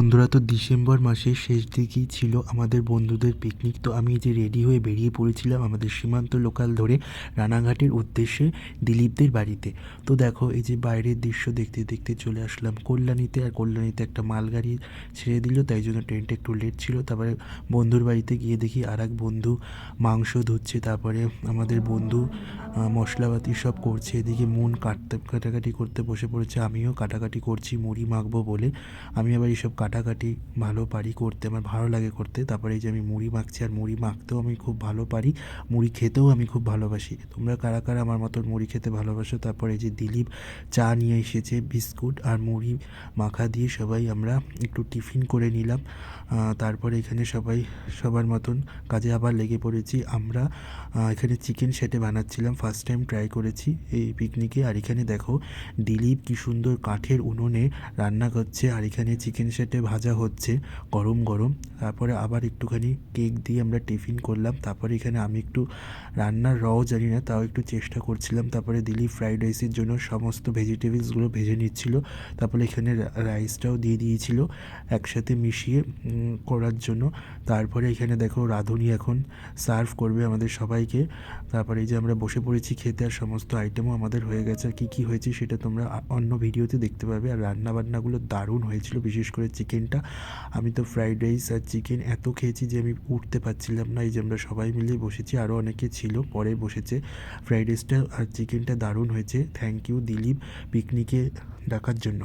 বন্ধুরা, তো ডিসেম্বর মাসের শেষ দিকেই ছিল আমাদের বন্ধুদের পিকনিক। তো আমি যে রেডি হয়ে বেরিয়ে পড়েছিলাম আমাদের সীমান্ত লোকাল ধরে রানাঘাটের উদ্দেশ্যে দিলীপদের বাড়িতে। তো দেখো, এই যে বাইরের দৃশ্য দেখতে দেখতে চলে আসলাম কল্যাণীতে। আর কল্যাণীতে একটা মালগাড়ি ছেড়ে দিল, তাই জন্য ট্রেনটা একটু লেট ছিল। তারপরে বন্ধুর বাড়িতে গিয়ে দেখি আর এক বন্ধু মাংস ধুচ্ছে, তারপরে আমাদের বন্ধু মশলাপাতি সব করছে। এদিকে মন কাটাকাটি করতে বসে পড়েছে, আমিও কাটাকাটি করছি মুড়ি মাখবো বলে। আমি আবার এইসব কাটাকাটি ভালো পারি করতে, আমার ভালো লাগে করতে। তারপরে এই যে আমি মুড়ি মাখছি, আর মুড়ি মাখতেও আমি খুব ভালো পারি, মুড়ি খেতেও আমি খুব ভালোবাসি। তোমরা কারা কারা আমার মতন মুড়ি খেতে ভালোবাসো? তারপরে এই যে দিলীপ চা নিয়ে এসেছে, বিস্কুট আর মুড়ি মাখা দিয়ে সবাই আমরা একটু টিফিন করে নিলাম। তারপরে এখানে সবাই সবার মতন কাজে আবার লেগে পড়েছি আমরা। এখানে চিকেন সেটে বানাচ্ছিলাম, ফার্স্ট টাইম ট্রাই করেছি এই পিকনিকে। আর এখানে দেখো দিলীপ কি সুন্দর কাঠের উনুনে রান্না করছে, আর এখানে চিকেন সেটে ভাজা হচ্ছে গরম গরম। তারপরে আবার একটুখানি কেক দিয়ে আমরা টিফিন করলাম। তারপরে এখানে আমি একটু রান্নার রও জানি না, তাও একটু চেষ্টা করছিলাম। তারপরে দিলীপ ফ্রাইড রাইসের জন্য সমস্ত ভেজিটেবলসগুলো ভেজে নিচ্ছিল। তারপরে এখানে রাইসটাও দিয়ে দিয়েছিল একসাথে মিশিয়ে করার জন্য। তারপরে এখানে দেখো রাঁধুনি এখন সার্ভ করবে আমাদের সবাইকে। তারপরে এই যে আমরা বসে পড়েছি খেতে, আর সমস্ত আইটেমও আমাদের হয়ে গেছে। আর কী কী হয়েছে সেটা তোমরা অন্য ভিডিওতে দেখতে পাবে। আর রান্নাবান্নাগুলো দারুণ হয়েছিল, বিশেষ করে চিকেনটা। আমি তো ফ্রাইড রাইস আর চিকেন এত খেয়েছি যে আমি উঠতে পারছিলাম না। এই যে আমরা সবাই মিলে বসেছি, আরও অনেকে ছিল পরে বসেছে। ফ্রাইড রাইসটা আর চিকেনটা দারুণ হয়েছে। থ্যাংক ইউ দিলীপ পিকনিকে ডাকার জন্য।